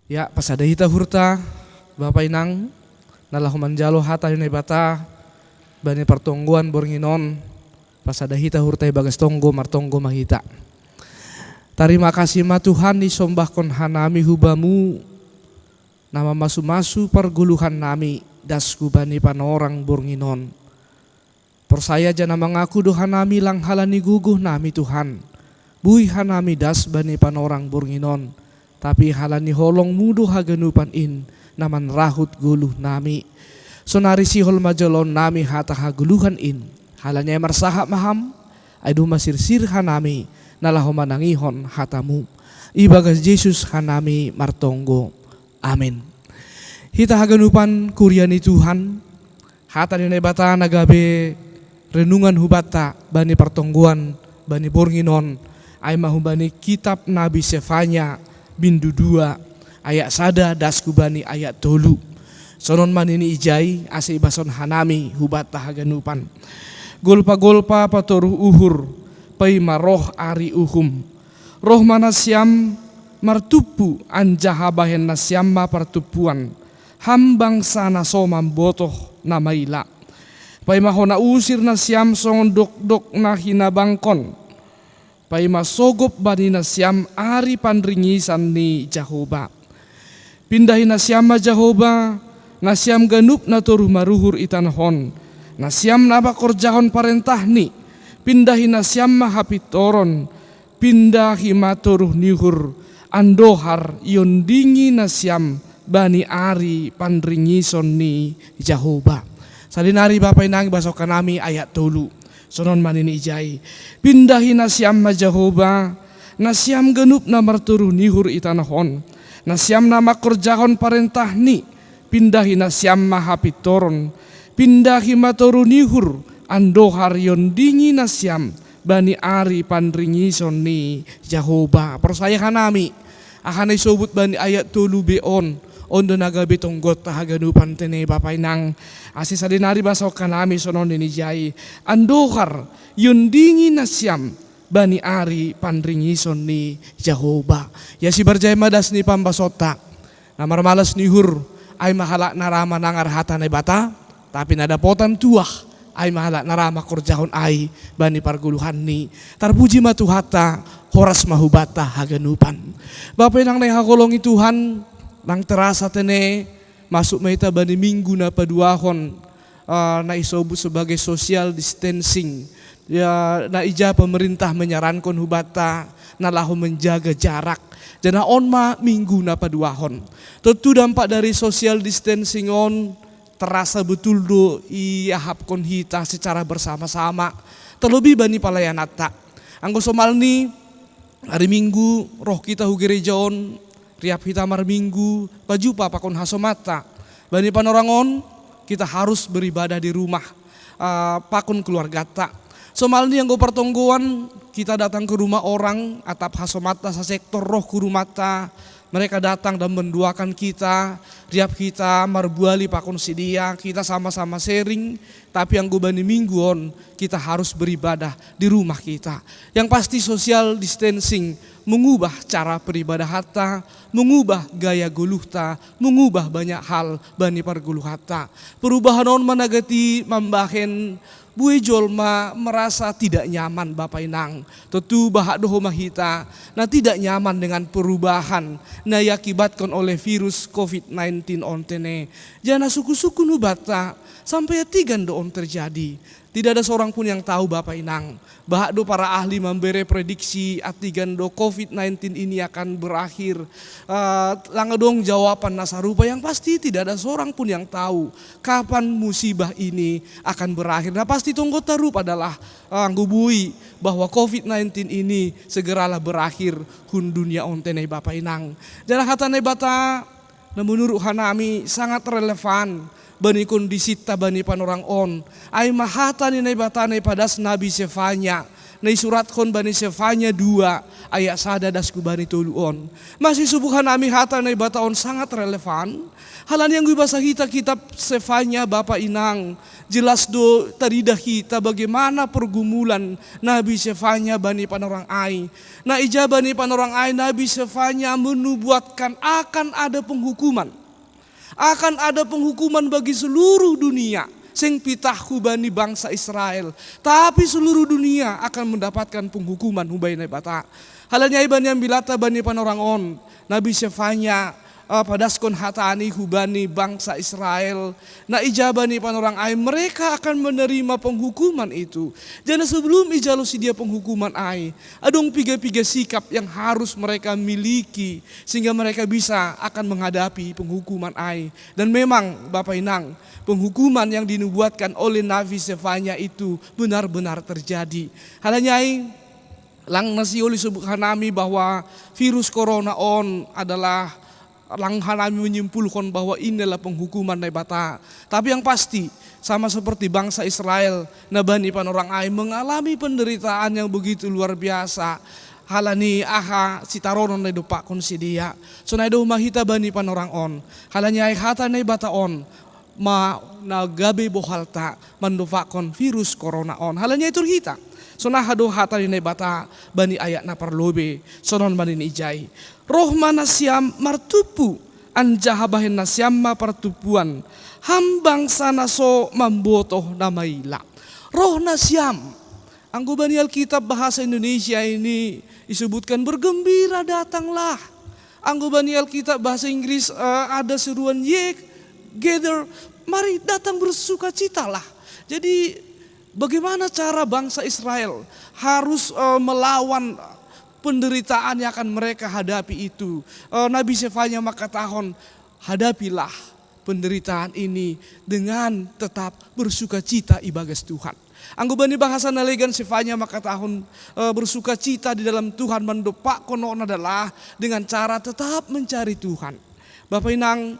Ya pasada hita hurta Bapak Inang nalah manjalo hata yunay bata bani pertongguan bornginon pasada hita hurta bagas tonggo martonggo mahita. Terima kasih ma Tuhan disombahkan hanami hubamu nama masu-masu perguluhan nami dasku bani panorang bornginon. Persaya jana mengaku doha nami lang halani guguh nami Tuhan. Bui hanami das bani panorang bornginon. Tapi halani holong mudo haganupan in naman rahut guluh nami. Sonari sihol majalon nami hata haguluhan in. Halanya marsaha maham aidu masirsir hanami nalaho manangihon hatamu. Ibagas Yesus hanami martonggo. Amin. Hita haganupan kuryani Tuhan. Hata ni bata nagabe renungan hubata bani pertongguan bani bornginon. Ay mahubani kitab Nabi Sefanya bindu 2 ayat sada dasku bani ayat tolu. Sonon manini ijai ase bason hanami hubata haganupan. Golpa-golpa patoruh uhur pai maroh ari uhum. Roh manasyam martupu anjahabahen nasyam ma pertupuan. Hambang sana somam botoh namaila. Pai mahona usir nasyam songon dok-dok na hinabangkon. Pai masogop bani nasyam ari pandringisan ni Jehovah. Pindahin nasyam ma Jehovah, nasyam ganup na toruh maruhur itanhon. Nasyam na bakorjahon parentah ni, pindahin nasyam ma hapitoron. Pindahi ma toruh nihur, andohar yondingi nasyam bani ari pandringison ni Jehovah. Salinari Bapak Inang basokan nami ayat tolu. Sonon manini ijai pindahi nasyam ma Jehovah nasyam genup na marturu nihur itanahon nasyam na makorjahon parentah ni pindahi nasyam ma hapitoron pindahi maturu nihur andohar yondingi nasyam bani ari pandringison ni Jehovah. Persayahan nami akan isobut bani ayat tulu beon ondo naga betong got haganupan tene Bapak Inang asis adinari basokan nami sonon ini jai andohar yundingi nasyam bani ari pandringison ni Jehovah. Ya si berjaya madas ni pambasota namar malas nihur ay mahala narama nangar hata na bata tapi nada potan tuah ay mahala narama korjahon ay bani parguluhan ni tarpuji matu hata horas mahubata haganupan. Bapak Inang na hakolongi Tuhan nang terasa tene masuk maita bani minggu na paduahon na isobut sebagai social distancing. Ya na ija pemerintah menyarankan hubata na lahu menjaga jarak. Jana onma minggu na paduahon. Tentu dampak dari social distancing on terasa betul do iahapkon hita secara bersama-sama. Terlebih bani palayanata. Anggo somalni hari Minggu roh kita hu gereja on riap hita mar minggu, pajupa pakon hasomata. Bani panorangon, kita harus beribadah di rumah, pakon keluarga tak. Somalni yang go pertonggoan, kita datang ke rumah orang, atap hasomata sa sektor roh kurumata. Mereka datang dan menduakan kita, riap kita marbuali pakon sidia, kita sama-sama sharing. Tapi yang go bani mingguon, kita harus beribadah di rumah kita. Yang pasti social distancing mengubah cara beribadah hatta, mengubah gaya guluhta, mengubah banyak hal bani parguluh hatta. Perubahan on managati membahen bui jolma merasa tidak nyaman Bapak Inang. Tentu bahak doho mahita na tidak nyaman dengan perubahan na yakibatkan oleh virus COVID-19 on tene. Jana suku-suku nubata sampai tigan do on terjadi. Tidak ada seorang pun yang tahu Bapak Inang. Bahak do para ahli memberi prediksi atigan do COVID-19 ini akan berakhir. Langadong jawaban nasarupa yang pasti tidak ada seorang pun yang tahu kapan musibah ini akan berakhir. Nah pasti tunggu tarup adalah anggubui bahwa COVID-19 ini segeralah berakhir hun dunia ontene Bapak Inang. Jalan hatane bata na menurut hanami sangat relevan bani kondisi ta bani panorang on ay mahata ni batane padas Nabi Sefanya Nei suratkon bani Sefanya 2 ayat 1 dasku bani tuluon. Masih subuhan ami hata nei bataon sangat relevan. Halan yang gue bahasa kita kitab Sefanya Bapak Inang. Jelas do taridah kita bagaimana pergumulan Nabi Sefanya bani panorang ai. Nah ija bani panorang ai Nabi Sefanya menubuatkan akan ada penghukuman. Akan ada penghukuman bagi seluruh dunia. Sing pitahku bani bangsa Israel. Tapi seluruh dunia akan mendapatkan penghukuman hubainai bata. Halanya bani ambilata bani panorang on. Nabi Sefanya padaskon hatani hubani bangsa Israel. Na ijabani panorang ai mereka akan menerima penghukuman itu. Jadi sebelum ijalusi dia penghukuman ai, adong piga-piga sikap yang harus mereka miliki sehingga mereka bisa akan menghadapi penghukuman ai. Dan memang Bapak Inang, penghukuman yang dinubuatkan oleh Nabi Sefanya itu benar-benar terjadi. Halanya ai lang nasi oli subhanami bahwa virus corona on adalah lang hanami menyimpulkan bahwa inilah penghukuman dari bata. Tapi yang pasti sama seperti bangsa Israel, nabani panorang ai mengalami penderitaan yang begitu luar biasa. Halani aha sitaronon na dupa kon si dia. So na do mahita bani panorang on. Halanya ai hata na bata on ma nagabe bohalta mandufakon virus corona on. Halanya itu kita. So na hado hata ni bata bani ayat na parlobe sonon bani ni ijai. Roh mana siam martupu anjahabahin na siam ma partupuan hambang sana so mambotoh na maila. Roh na siam. Ang bani Alkitab bahasa Indonesia ini disebutkan bergembira datanglah. Ang bani Alkitab bahasa Inggris ada seruan ye gather, mari datang bersukacitalah. Jadi bagaimana cara bangsa Israel harus melawan penderitaan yang akan mereka hadapi itu. Nabi Sefanya maka tahun hadapilah penderitaan ini dengan tetap bersukacita ibagas Tuhan. Anggubani bahasa nalegan Sefanya maka tahun bersukacita di dalam Tuhan mendopak konon adalah dengan cara tetap mencari Tuhan. Bapak Inang,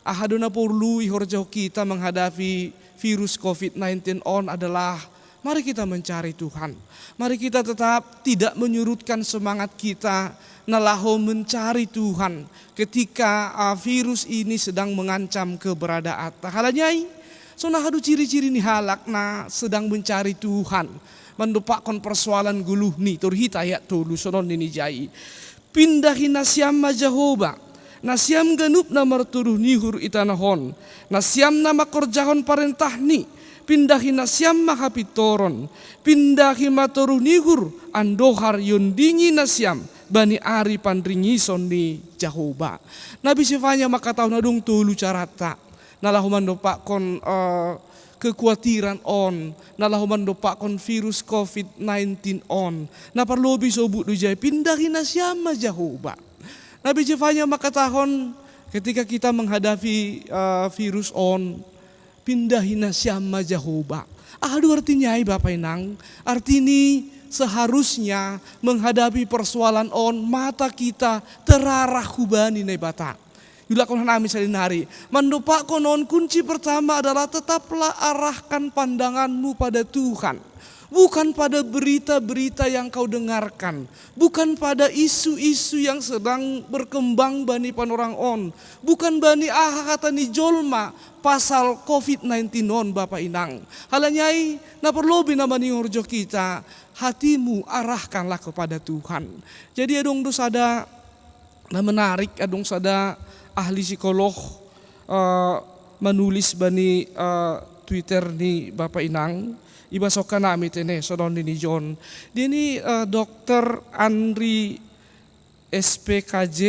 ahaduna perlu ihorjau kita menghadapi virus COVID-19 on adalah mari kita mencari Tuhan. Mari kita tetap tidak menyurutkan semangat kita nalaho mencari Tuhan ketika virus ini sedang mengancam keberadaan. Halanyai, so nahadu ciri-ciri ni halak na sedang mencari Tuhan. Mendupakkan persoalan guluh ni turhita ayat tulu sonon ini jai. Pindahin nasyam majahoba. Nasyam ganup na marturuh nihur itanahon. Nasyam na makorjahon parentah ni. Pindahin nasyam mahapitoron. Pindahin maturuh nihur andohar yundingi nasyam. Bani ari pandringison ni Jahoba. Nabi Sefanya maka tahu nadung tulu carata. Nalahu mandopakon kekhawatiran on. Nalahu mandopakon virus COVID-19 on. Na perlu bisobut dujay pindahin nasyam Jahoba. Nabi Sefanya maka tahun ketika kita menghadapi virus on, pindahin nasyam Jahoba. Aduh artinya Bapak Inang, artinya seharusnya menghadapi persoalan on mata kita terarah kubani nai bata. Yulakon nami salinari. Mandopak konon kunci pertama adalah tetaplah arahkan pandanganmu pada Tuhan. Bukan pada berita-berita yang kau dengarkan. Bukan pada isu-isu yang sedang berkembang bani panorang on. Bukan bani kata ni jolma pasal COVID-19 on Bapak Inang. Halanyai na perlu binamani urjo kita. Hatimu arahkanlah kepada Tuhan. Jadi adong dosada na menarik, adong sada ahli psikolog menulis bani Twitter ni Bapak Inang. Ibasokan nami tene sonon ni John. Dia ni Dr. Andri SPKJ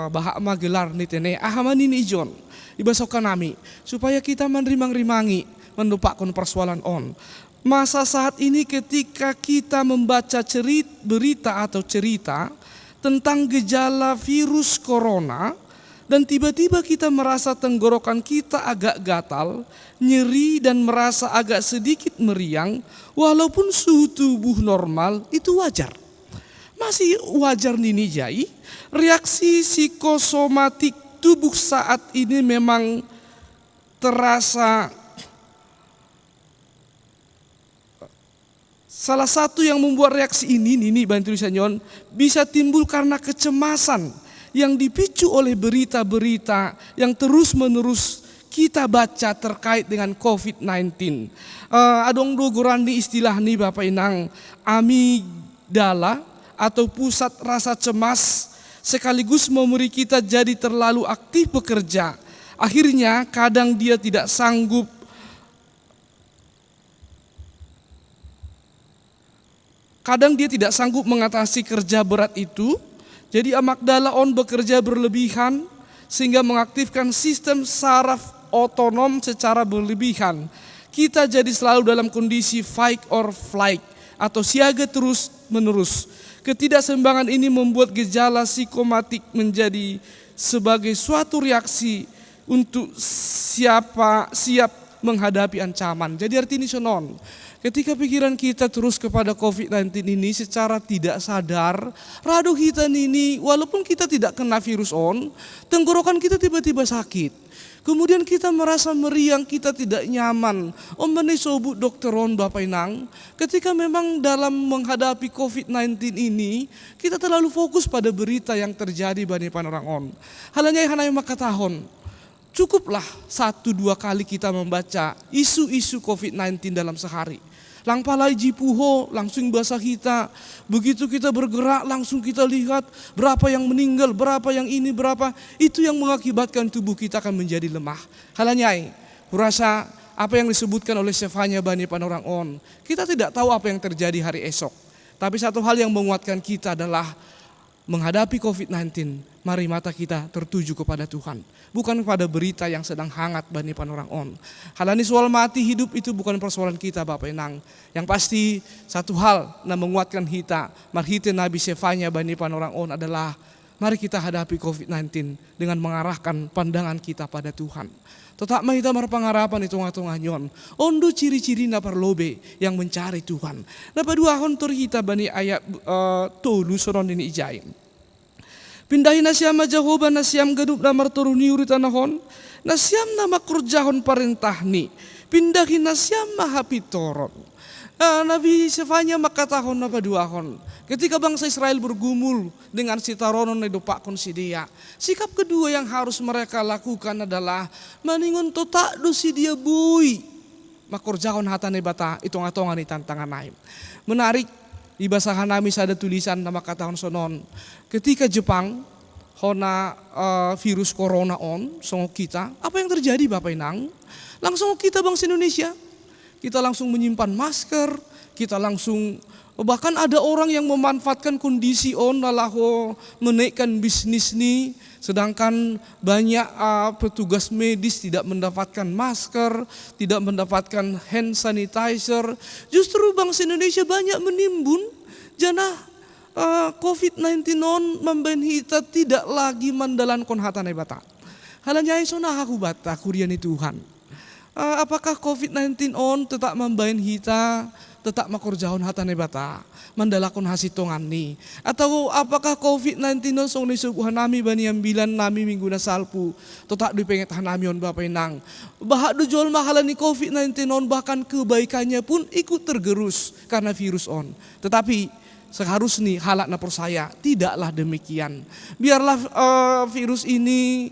bahak magelar ni tene. Ahamani ni John. Ibasokan nami supaya kita menerimang-rimangi mendupakkan persoalan on. Masa saat ini ketika kita membaca berita atau cerita tentang gejala virus corona dan tiba-tiba kita merasa tenggorokan kita agak gatal, nyeri dan merasa agak sedikit meriang, walaupun suhu tubuh normal itu wajar. Masih wajar nini jai, reaksi psikosomatik tubuh saat ini memang terasa Salah satu yang membuat reaksi ini bantu tulisannya, bisa timbul karena kecemasan yang dipicu oleh berita-berita yang terus-menerus kita baca terkait dengan COVID-19. Adong dogoran di istilah nih Bapak Inang, amigdala atau pusat rasa cemas sekaligus memberi kita jadi terlalu aktif bekerja. Akhirnya kadang dia tidak sanggup mengatasi kerja berat itu. Jadi amigdala bekerja berlebihan sehingga mengaktifkan sistem saraf otonom secara berlebihan. Kita jadi selalu dalam kondisi fight or flight atau siaga terus menerus. Ketidakseimbangan ini membuat gejala psikomatik menjadi sebagai suatu reaksi untuk siap menghadapi ancaman. Jadi artinya sonon, ketika pikiran kita terus kepada COVID-19 ini secara tidak sadar, radu kita ini walaupun kita tidak kena virus tenggorokan kita tiba-tiba sakit. Kemudian kita merasa meriang, kita tidak nyaman. Menesobut dokter Bapak Inang, ketika memang dalam menghadapi COVID-19 ini, kita terlalu fokus pada berita yang terjadi bani panorang Halanya hanai maka tahun, cukuplah 1-2 kali kita membaca isu-isu COVID-19 dalam sehari. Langpalai jipuho langsung bahasa kita. Begitu kita bergerak langsung kita lihat berapa yang meninggal, berapa yang ini, berapa. Itu yang mengakibatkan tubuh kita akan menjadi lemah. Halanyai, kurasa apa yang disebutkan oleh Sefanya Bani Panorang kita tidak tahu apa yang terjadi hari esok. Tapi satu hal yang menguatkan kita adalah menghadapi COVID-19, mari mata kita tertuju kepada Tuhan. Bukan kepada berita yang sedang hangat Bani Panorang Halani soal mati hidup itu bukan persoalan kita Bapak Inang. Yang pasti satu hal yang menguatkan kita, marhite Nabi Sefanya Bani Panorang adalah mari kita hadapi COVID-19 dengan mengarahkan pandangan kita pada Tuhan. Tetap kita berpengharapan itu ngatunganyon. Ondo ciri-ciri na parlobe yang mencari Tuhan. Napa dua hontor kita bani ayat tolu soron ini ijain. Pindahin nasyam Jehovah nasyam gadup na marturuni uritanahon. Nasyam na makurjahon parentahni. Pindahin nasyam mahapitoron. Nabi Sefanya makatahon napa dua hon. Ketika bangsa Israel bergumul dengan si taronon na dopakon si dia. Sikap kedua yang harus mereka lakukan adalah maningon totak do si dia bui. Makurjahon hatane bata itong atongan ni tantangan naim. Menarik di basahan namis ada tulisan nama katahon sonon. Ketika Jepang hona virus corona songok kita, apa yang terjadi Bapak Inang? Langsung kita bangsa Indonesia, kita langsung menyimpan masker, kita langsung bahkan ada orang yang memanfaatkan kondisi nalaho menaikkan bisnis nih, sedangkan banyak petugas medis tidak mendapatkan masker, tidak mendapatkan hand sanitizer. Justru bangsa Indonesia banyak menimbun janah COVID-19 memben kita tidak lagi mendalankan hatane bata. Halanya isona aku bata kuriani Tuhan. Apakah COVID-19 tetap membain kita, tetap makurjahon hatane bata, mendalakon hasitongan ni? Atau apakah COVID-19 song disuguhan nami bani ambilan nami minggu na salpu, tetap dipengetahan nami Bapak Inang. Bahak do jual mahalan ni COVID-19 bahkan kebaikannya pun ikut tergerus karena virus Tetapi seharusnya halak na persaya tidaklah demikian. Biarlah virus ini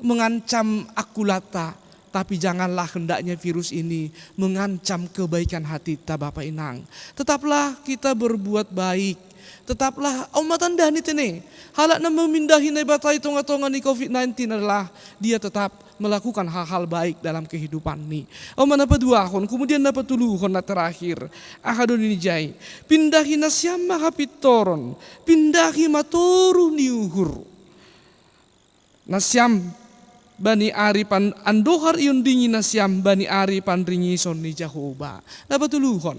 mengancam akulata, tapi janganlah hendaknya virus ini mengancam kebaikan hati kita Bapak Inang. Tetaplah kita berbuat baik. Tetaplah umatan dah ni tene. Halak na memindahi na batai tonga-tonga ni COVID-19 adalah dia tetap melakukan hal-hal baik dalam kehidupan ni. Mana dua hon, kemudian dapat tulu hon na terakhir. Ahadun ini jai. Pindahi nasyam mahapitoron. Pindahi matoru niuhur. Nasyam bani ari pan andohar iun dingi nasyam bani ari pandringi son ni Jehovah. Dapat tulu hon.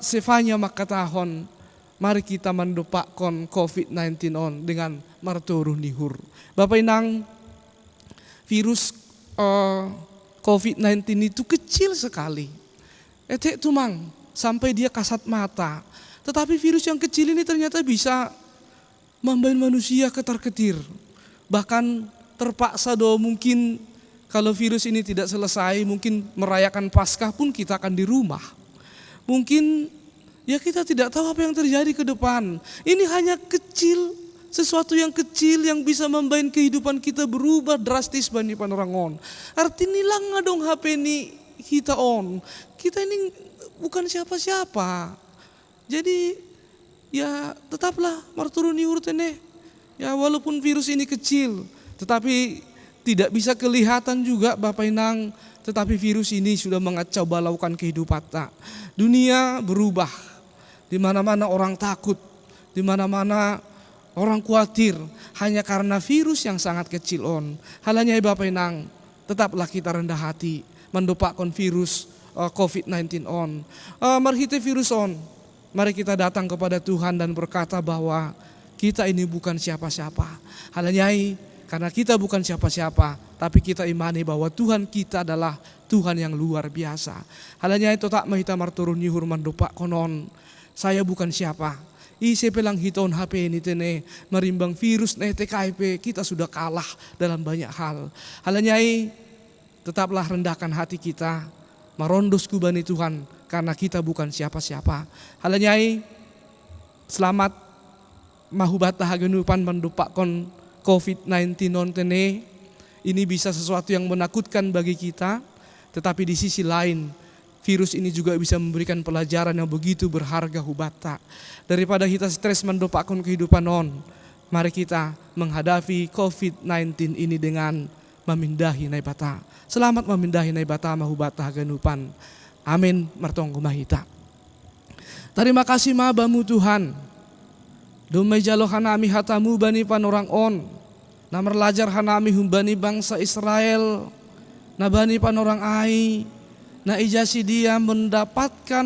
Sefanya makatahon. Mari kita mendopakkan COVID-19 dengan martoruh nihur. Bapak Inang, virus COVID-19 itu kecil sekali. Etek tumang sampai dia kasat mata. Tetapi virus yang kecil ini ternyata bisa membuat manusia ketar-ketir. Bahkan terpaksa mungkin kalau virus ini tidak selesai mungkin merayakan Paskah pun kita akan di rumah. Mungkin ya kita tidak tahu apa yang terjadi ke depan. Ini hanya kecil, sesuatu yang kecil yang bisa membuat kehidupan kita berubah drastis bani panorangon. Artinya nilang dong HP ini kita on. Kita ini bukan siapa-siapa. Jadi ya tetaplah marturuni urtene. Ya walaupun virus ini kecil, tetapi tidak bisa kelihatan juga Bapak Inang. Tetapi virus ini sudah mengacau balaukan kehidupan kita. Dunia berubah. Di mana-mana orang takut, di mana-mana orang khawatir hanya karena virus yang sangat kecil on. Halanya Bapak Inang, tetaplah kita rendah hati mendopakkan virus COVID-19 on. Mari kita virus on. Mari kita datang kepada Tuhan dan berkata bahwa kita ini bukan siapa-siapa. Halanya karena kita bukan siapa-siapa, tapi kita imani bahwa Tuhan kita adalah Tuhan yang luar biasa. Halanya itu tak mahita marturun yuhur mandopak konon. Saya bukan siapa. Isi pelang hiton HP ini tene merimbang virus na TKIP, kita sudah kalah dalam banyak hal. Halanya tetaplah rendahkan hati kita, marondos kubani Tuhan karena kita bukan siapa-siapa. Halanya selamat mahubat hagenupan mendupakkan COVID-19 nontene. Ini bisa sesuatu yang menakutkan bagi kita, tetapi di sisi lain virus ini juga bisa memberikan pelajaran yang begitu berharga hubata. Daripada kita stres mendopakkan kehidupan non, mari kita menghadapi COVID-19 ini dengan memindahi naibata. Selamat memindahi naibata mahubata hagenupan. Amin martonggo mahita. Terima kasih mabamu Tuhan. Dumay jalo hanami hatamu bani panorang on. Na merlajar hanami humbani bangsa Israel. Na bani panorang ai. Na ijasi dia mendapatkan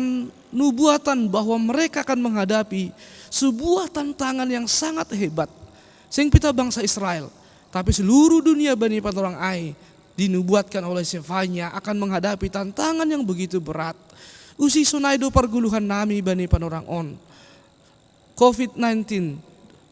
nubuatan bahwa mereka akan menghadapi sebuah tantangan yang sangat hebat. Sing pita bangsa Israel. Tapi seluruh dunia bani panorang ai dinubuatkan oleh Sefanya akan menghadapi tantangan yang begitu berat. Usi sunaido perguluhan nami bani panorang on. COVID-19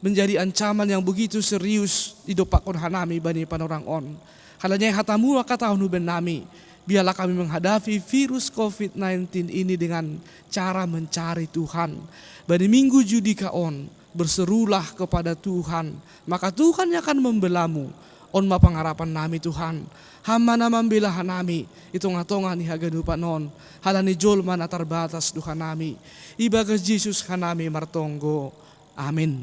menjadi ancaman yang begitu serius didopakon hanami bani panorang on. Halanya hatamu kata huben nami. Biarlah kami menghadapi virus COVID-19 ini dengan cara mencari Tuhan. Bani minggu judika on, berserulah kepada Tuhan. Maka Tuhan yang akan membelamu. On ma pengarapan nami Tuhan. Hama nama membela hanami. Itu ngatongan ni hagadupan on. Halani jol mana terbatas Tuhan nami. Ibagas Yesus hanami martonggo. Amin.